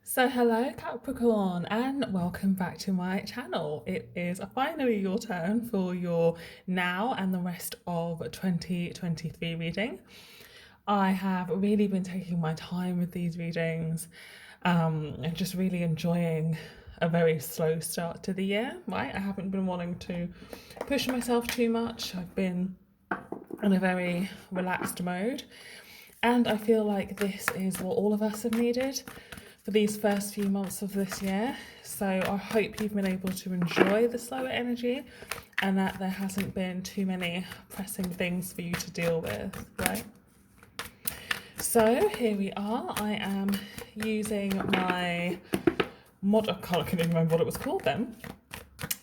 So hello Capricorn and welcome back to my channel. It is finally your turn for your now and the rest of 2023 reading. I have really been taking my time with these readings and just really enjoying a very slow start to the year, right? I haven't been wanting to push myself too much. I've been in a very relaxed mode, and I feel like this is what all of us have needed for these first few months of this year. So I hope you've been able to enjoy the slower energy and that there hasn't been too many pressing things for you to deal with, right? So here we are. I am using my I can't even remember what it was called then.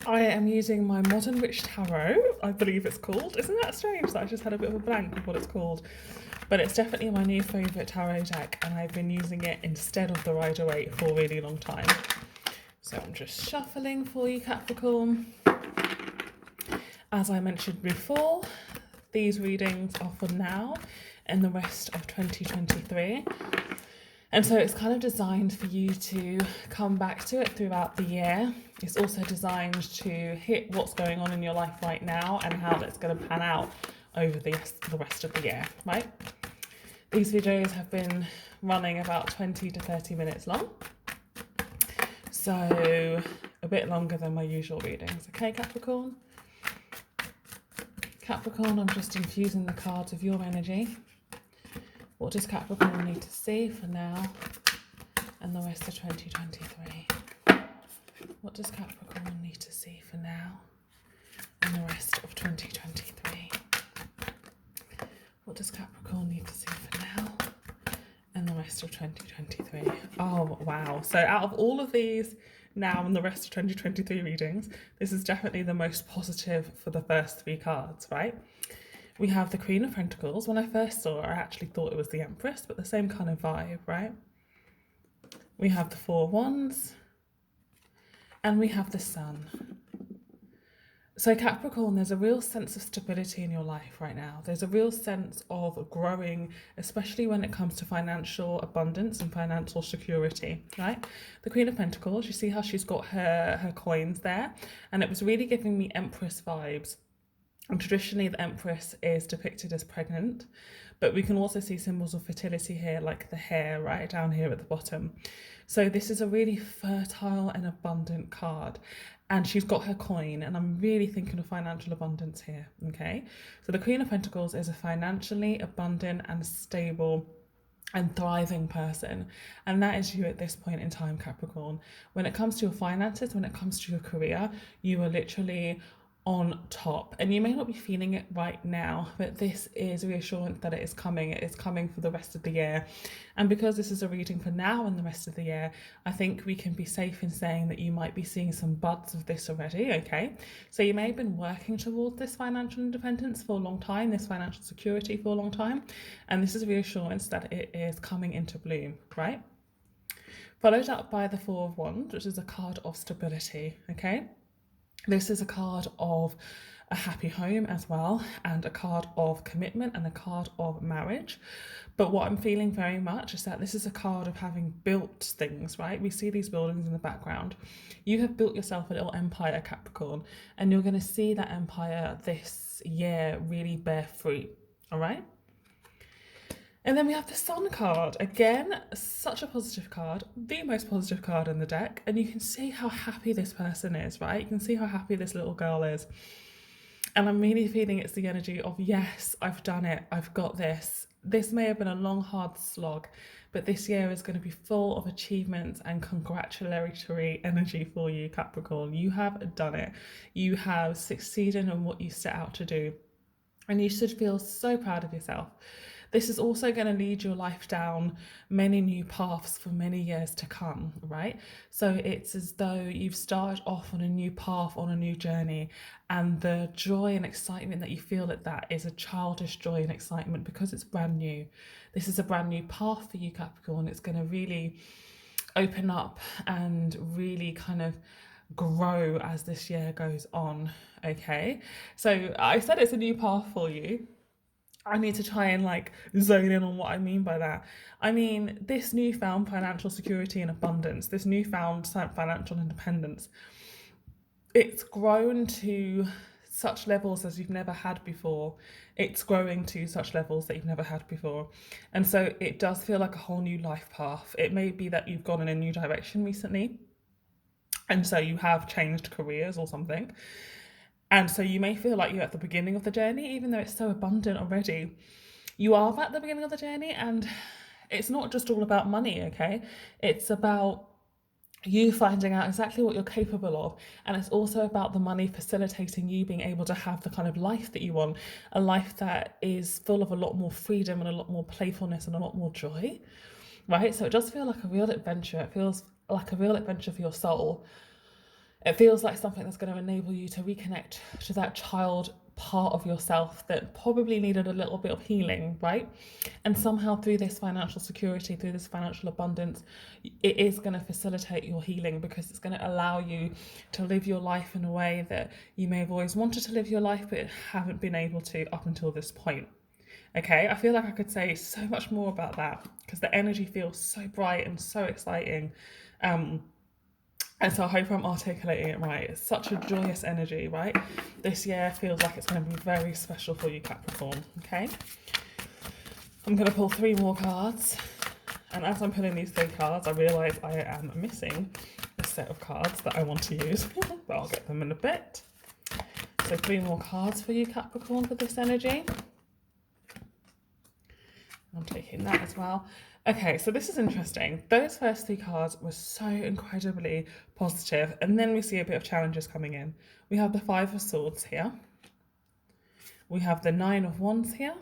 I am using my Modern Witch Tarot, I believe it's called. Isn't that strange that I just had a bit of a blank of what it's called? But it's definitely my new favourite tarot deck, and I've been using it instead of the Rider-Waite for a really long time. So I'm just shuffling for you, Capricorn. As I mentioned before, these readings are for now and the rest of 2023. And so it's kind of designed for you to come back to it throughout the year. It's also designed to hit what's going on in your life right now and how that's going to pan out over the rest of the year, right? These videos have been running about 20 to 30 minutes long. So a bit longer than my usual readings. Okay, Capricorn? Capricorn, I'm just infusing the cards of your energy. What does Capricorn need to see for now and the rest of 2023? What does Capricorn need to see for now and the rest of 2023? What does Capricorn need to see for now and the rest of 2023? Oh, wow. So out of all of these now and the rest of 2023 readings, this is definitely the most positive for the first three cards, right? We have the Queen of Pentacles. When I first saw it, I actually thought it was the Empress, but the same kind of vibe, right? We have the Four of Wands, and we have the Sun. So Capricorn, there's a real sense of stability in your life right now. There's a real sense of growing, especially when it comes to financial abundance and financial security, right? The Queen of Pentacles, you see how she's got her coins there, and it was really giving me Empress vibes. And traditionally, the Empress is depicted as pregnant, but we can also see symbols of fertility here, like the hair right down here at the bottom. So this is a really fertile and abundant card. And she's got her coin, and I'm really thinking of financial abundance here, okay? So the Queen of Pentacles is a financially abundant and stable and thriving person, and that is you at this point in time, Capricorn. When it comes to your finances, when it comes to your career, you are literally on top, and you may not be feeling it right now, but this is reassurance that it is coming for the rest of the year. And because this is a reading for now and the rest of the year, I think we can be safe in saying that you might be seeing some buds of this already, okay? So you may have been working towards this financial independence for a long time, this financial security for a long time, and this is reassurance that it is coming into bloom, right? Followed up by the Four of Wands, which is a card of stability, okay? This is a card of a happy home as well, and a card of commitment and a card of marriage. But what I'm feeling very much is that this is a card of having built things, right? We see these buildings in the background. You have built yourself a little empire, Capricorn, and you're going to see that empire this year really bear fruit, all right? And then we have the Sun card. Again, such a positive card, the most positive card in the deck. And you can see how happy this person is, right? You can see how happy this little girl is. And I'm really feeling it's the energy of, yes, I've done it. I've got this. This may have been a long, hard slog, but this year is going to be full of achievements and congratulatory energy for you, Capricorn. You have done it. You have succeeded in what you set out to do. And you should feel so proud of yourself. This is also going to lead your life down many new paths for many years to come, right? So it's as though you've started off on a new path, on a new journey, and the joy and excitement that you feel at that is a childish joy and excitement because it's brand new. This is a brand new path for you, Capricorn. It's going to really open up and really kind of grow as this year goes on, okay? So I said it's a new path for you. I need to try and like zone in on what I mean by that. I mean, this newfound financial security and abundance, this newfound financial independence, it's grown to such levels as you've never had before. It's growing to such levels that you've never had before. And so it does feel like a whole new life path. It may be that you've gone in a new direction recently, and so you have changed careers or something. And so you may feel like you're at the beginning of the journey, even though it's so abundant already. You are at the beginning of the journey, and it's not just all about money, okay? It's about you finding out exactly what you're capable of. And it's also about the money facilitating you being able to have the kind of life that you want, a life that is full of a lot more freedom and a lot more playfulness and a lot more joy, right? So it does feel like a real adventure. It feels like a real adventure for your soul. It feels like something that's going to enable you to reconnect to that child part of yourself that probably needed a little bit of healing, right? And somehow through this financial security, through this financial abundance, it is going to facilitate your healing, because it's going to allow you to live your life in a way that you may have always wanted to live your life but haven't been able to up until this point. Okay, I feel like I could say so much more about that because the energy feels so bright and so exciting. And so I hope I'm articulating it right. It's such a joyous energy, right? This year feels like it's going to be very special for you, Capricorn, okay? I'm going to pull 3 more cards. And as I'm pulling these 3 cards, I realise I am missing a set of cards that I want to use. But I'll get them in a bit. So 3 more cards for you, Capricorn, for this energy. I'm taking that as well. Okay, so this is interesting. Those first 3 cards were so incredibly positive, and then we see a bit of challenges coming in. We have the 5 of Swords here. We have the 9 of Wands here.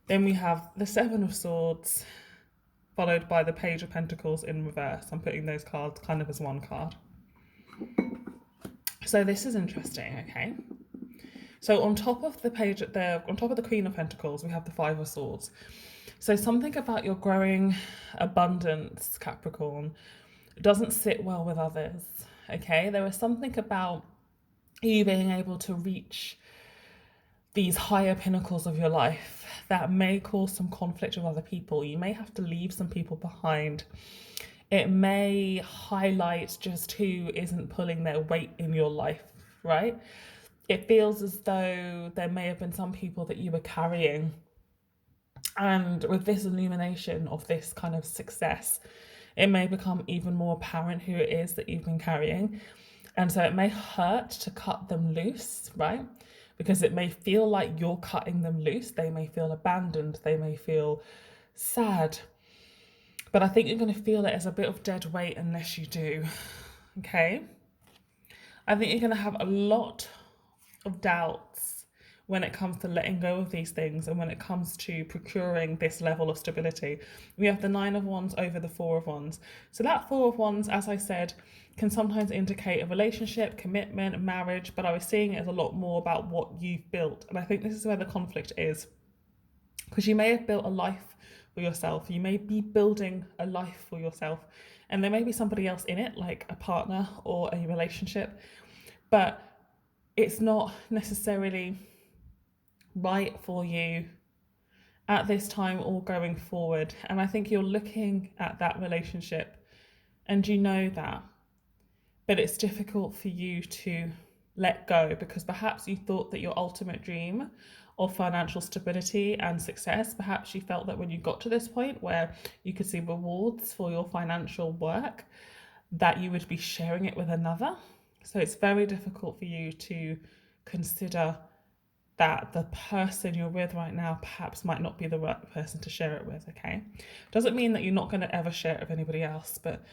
Then we have the 7 of Swords, followed by the Page of Pentacles in reverse. I'm putting those cards kind of as one card. So this is interesting, okay? So on top of the page, on top of the Queen of Pentacles, we have the 5 of Swords. So something about your growing abundance, Capricorn, doesn't sit well with others, okay? There is something about you being able to reach these higher pinnacles of your life that may cause some conflict with other people. You may have to leave some people behind. It may highlight just who isn't pulling their weight in your life, right? It feels as though there may have been some people that you were carrying. And with this illumination of this kind of success, it may become even more apparent who it is that you've been carrying. And so it may hurt to cut them loose, right? Because it may feel like you're cutting them loose. They may feel abandoned. They may feel sad. But I think you're going to feel it as a bit of dead weight unless you do, okay? I think you're going to have a lot of doubts when it comes to letting go of these things and when it comes to procuring this level of stability. We have the 9 of Wands over the 4 of Wands. So that 4 of Wands, as I said, can sometimes indicate a relationship, commitment, marriage, but I was seeing it as a lot more about what you've built. And I think this is where the conflict is. Because you may have built a life for yourself. You may be building a life for yourself. And there may be somebody else in it, like a partner or a relationship. But it's not necessarily right for you at this time or going forward. And I think you're looking at that relationship and you know that, but it's difficult for you to let go because perhaps you thought that your ultimate dream of financial stability and success, perhaps you felt that when you got to this point where you could see rewards for your financial work, that you would be sharing it with another. So it's very difficult for you to consider that the person you're with right now perhaps might not be the right person to share it with, okay? Doesn't mean that you're not going to ever share it with anybody else, but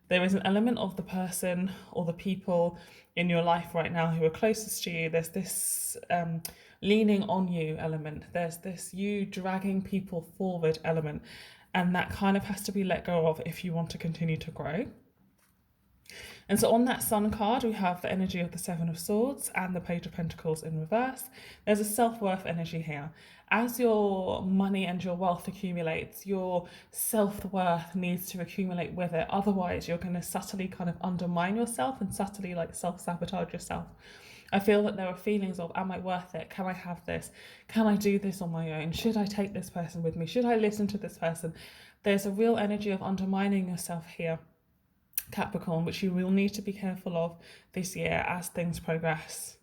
there is an element of the person or the people in your life right now who are closest to you. There's this leaning on you element. There's this you dragging people forward element, and that kind of has to be let go of if you want to continue to grow. And so on that Sun card, we have the energy of the 7 of Swords and the Page of Pentacles in reverse. There's a self-worth energy here. As your money and your wealth accumulates, your self-worth needs to accumulate with it. Otherwise, you're going to subtly kind of undermine yourself and subtly like self-sabotage yourself. I feel that there are feelings of, am I worth it? Can I have this? Can I do this on my own? Should I take this person with me? Should I listen to this person? There's a real energy of undermining yourself here, Capricorn, which you will need to be careful of this year as things progress.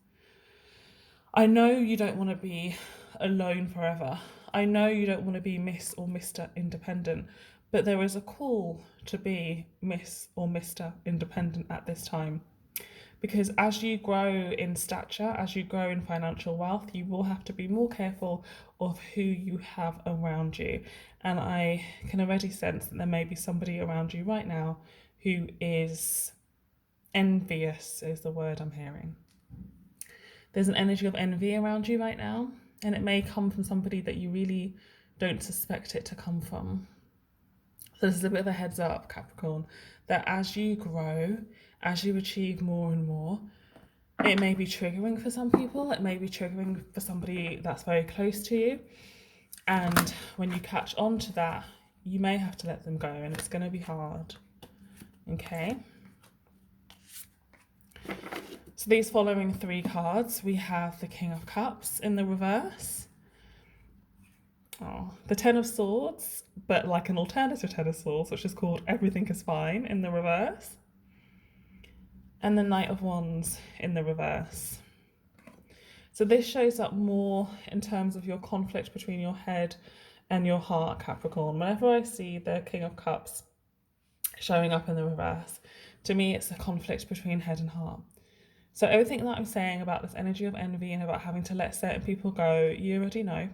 I know you don't want to be alone forever. I know you don't want to be Miss or Mr. Independent, but there is a call to be Miss or Mr. Independent at this time. Because as you grow in stature, as you grow in financial wealth, you will have to be more careful of who you have around you. And I can already sense that there may be somebody around you right now who is envious, is the word I'm hearing. There's an energy of envy around you right now, and it may come from somebody that you really don't suspect it to come from. So this is a bit of a heads up, Capricorn, that as you grow, as you achieve more and more, it may be triggering for some people. It may be triggering for somebody that's very close to you. And when you catch on to that, you may have to let them go, and it's going to be hard. Okay. So these following 3 cards, we have the King of Cups in the reverse. Oh, the Ten of Swords, but like an alternative Ten of Swords, which is called Everything is Fine in the reverse. And the Knight of Wands in the reverse. So this shows up more in terms of your conflict between your head and your heart, Capricorn. Whenever I see the King of Cups showing up in the reverse, to me it's a conflict between head and heart. So everything that I'm saying about this energy of envy and about having to let certain people go, you already know.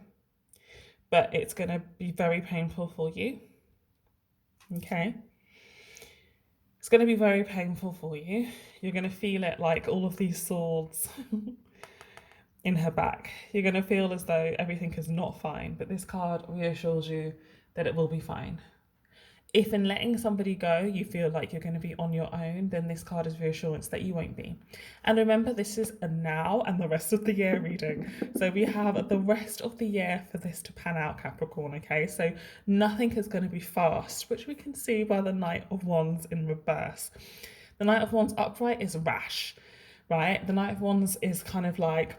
But it's going to be very painful for you. Okay? It's going to be very painful for you. You're going to feel it like all of these swords in her back. You're going to feel as though everything is not fine, but this card reassures you that it will be fine. If in letting somebody go, you feel like you're going to be on your own, then this card is reassurance that you won't be. And remember, this is a now and the rest of the year reading. So we have the rest of the year for this to pan out, Capricorn, okay? So nothing is going to be fast, which we can see by the Knight of Wands in reverse. The Knight of Wands upright is rash, right? The Knight of Wands is kind of like,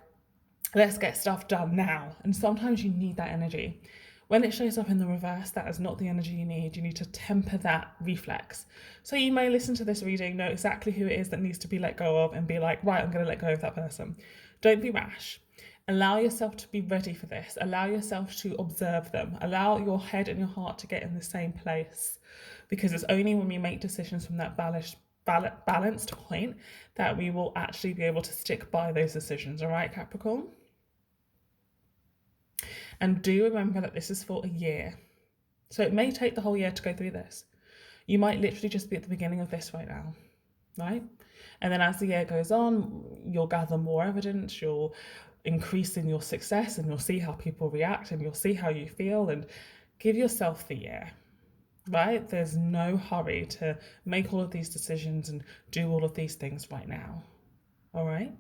let's get stuff done now. And sometimes you need that energy. When it shows up in the reverse, that is not the energy you need. You need to temper that reflex. So you may listen to this reading, know exactly who it is that needs to be let go of, and be like, right, I'm going to let go of that person. Don't be rash. Allow yourself to be ready for this. Allow yourself to observe them. Allow your head and your heart to get in the same place. Because it's only when we make decisions from that balanced point that we will actually be able to stick by those decisions. All right, Capricorn? And do remember that this is for a year. So it may take the whole year to go through this. You might literally just be at the beginning of this right now, right? And then as the year goes on, you'll gather more evidence, you'll increase in your success, and you'll see how people react, and you'll see how you feel, and give yourself the year, right? There's no hurry to make all of these decisions and do all of these things right now, all right?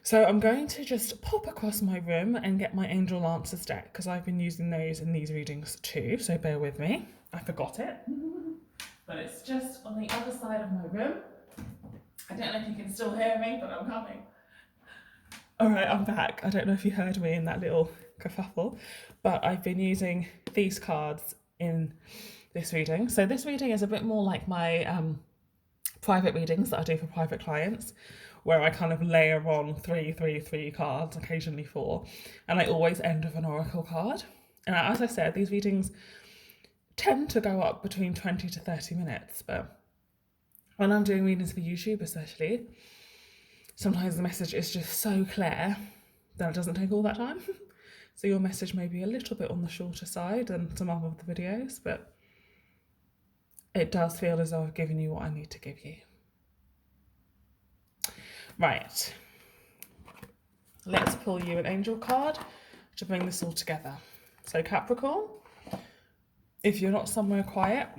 So I'm going to just pop across my room and get my Angel Answers deck, because I've been using those in these readings too, so bear with me. I forgot it, but it's just on the other side of my room. I don't know if you can still hear me, but I'm coming. All right, I'm back. I don't know if you heard me in that little kerfuffle, but I've been using these cards in this reading. So this reading is a bit more like my private readings that I do for private clients, where I kind of layer on three cards, occasionally 4, and I always end with an oracle card. And as I said, these readings tend to go up between 20 to 30 minutes, but when I'm doing readings for YouTube especially, sometimes the message is just so clear that it doesn't take all that time. So your message may be a little bit on the shorter side than some other of the videos, but it does feel as though I've given you what I need to give you. Right, let's pull you an angel card to bring this all together. So Capricorn, if you're not somewhere quiet,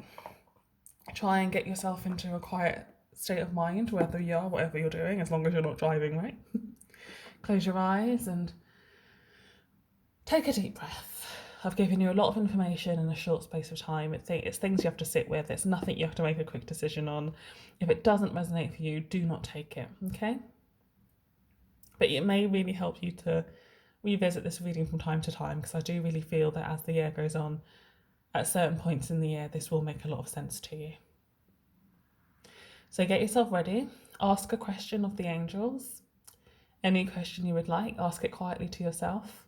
try and get yourself into a quiet state of mind, wherever you are, whatever you're doing, as long as you're not driving, right? Close your eyes and take a deep breath. I've given you a lot of information in a short space of time. It's things you have to sit with. It's nothing you have to make a quick decision on. If it doesn't resonate for you, do not take it, okay? But it may really help you to revisit this reading from time to time, because I do really feel that as the year goes on, at certain points in the year, this will make a lot of sense to you. So get yourself ready. Ask a question of the angels. Any question you would like, ask it quietly to yourself.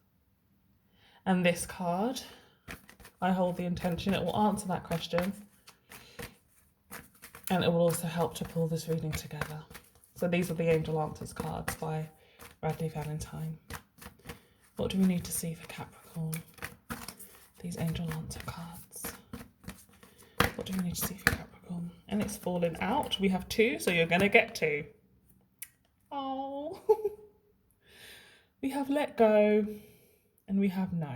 And this card, I hold the intention, it will answer that question. And it will also help to pull this reading together. So these are the Angel Answers cards by Bradley Valentine. What do we need to see for Capricorn? These Angel Answer cards. What do we need to see for Capricorn? And it's falling out. We have 2, so you're going to get 2. Oh. We have let go and we have no.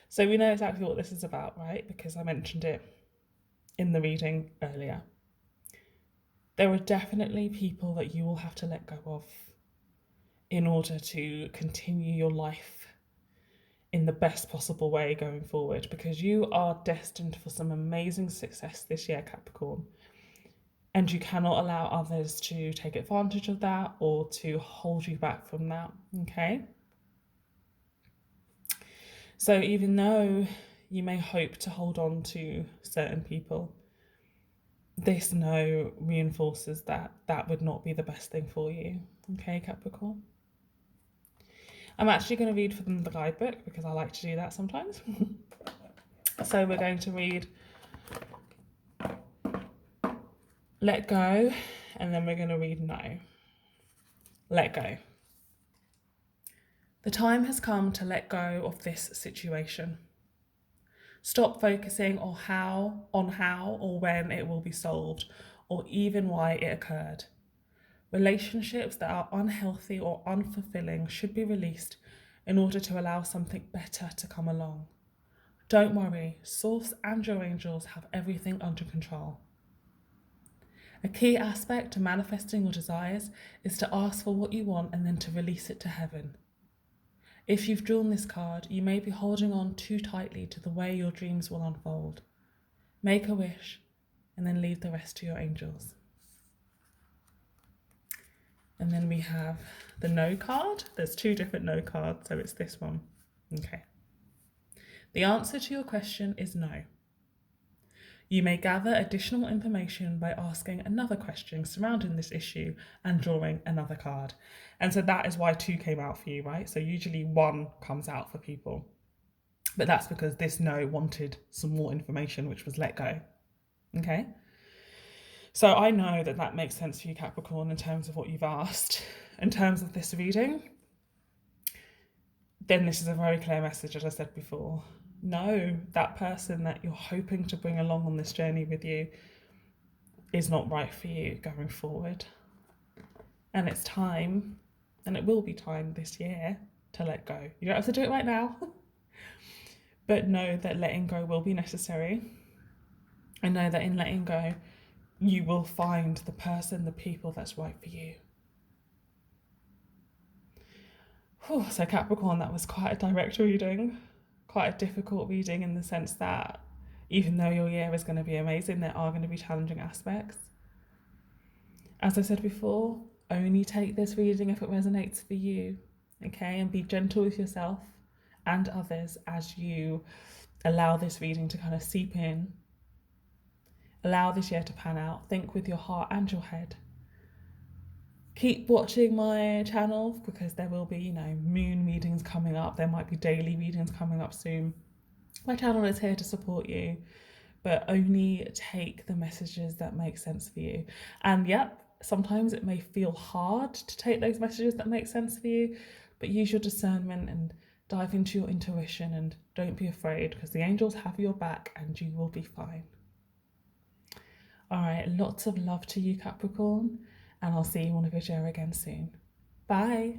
So we know exactly what this is about, right? Because I mentioned it in the reading earlier. There are definitely people that you will have to let go of in order to continue your life in the best possible way going forward, because you are destined for some amazing success this year, Capricorn. And you cannot allow others to take advantage of that or to hold you back from that, okay? So even though you may hope to hold on to certain people, this no reinforces that that would not be the best thing for you, okay, Capricorn? I'm actually going to read for them the guidebook because I like to do that sometimes. So we're going to read let go, and then we're going to read no. Let go. The time has come to let go of this situation. Stop focusing on how or when it will be solved, or even why it occurred. Relationships that are unhealthy or unfulfilling should be released in order to allow something better to come along. Don't worry, Source and your angels have everything under control. A key aspect to manifesting your desires is to ask for what you want and then to release it to heaven. If you've drawn this card, you may be holding on too tightly to the way your dreams will unfold. Make a wish and then leave the rest to your angels. And then we have the no card. There's 2 different no cards, so it's this one. Okay. The answer to your question is no. You may gather additional information by asking another question surrounding this issue and drawing another card. And so that is why 2 came out for you, right? So usually 1 comes out for people. But that's because this no wanted some more information, which was let go. Okay? So I know that that makes sense for you, Capricorn, in terms of what you've asked. In terms of this reading, then this is a very clear message, as I said before. No, that person that you're hoping to bring along on this journey with you is not right for you going forward. And it's time, and it will be time this year, to let go. You don't have to do it right now. But know that letting go will be necessary. And know that in letting go, you will find the person, the people that's right for you. Whew, so Capricorn, that was quite a direct reading. Quite a difficult reading in the sense that even though your year is going to be amazing, there are going to be challenging aspects. As I said before, only take this reading if it resonates for you, okay? And be gentle with yourself and others as you allow this reading to kind of seep in. Allow this year to pan out. Think with your heart and your head. Keep watching my channel because there will be, moon readings coming up. There might be daily readings coming up soon. My channel is here to support you, but only take the messages that make sense for you. And yep, sometimes it may feel hard to take those messages that make sense for you, but use your discernment and dive into your intuition and don't be afraid because the angels have your back and you will be fine. All right, lots of love to you, Capricorn. And I'll see you on a video again soon. Bye.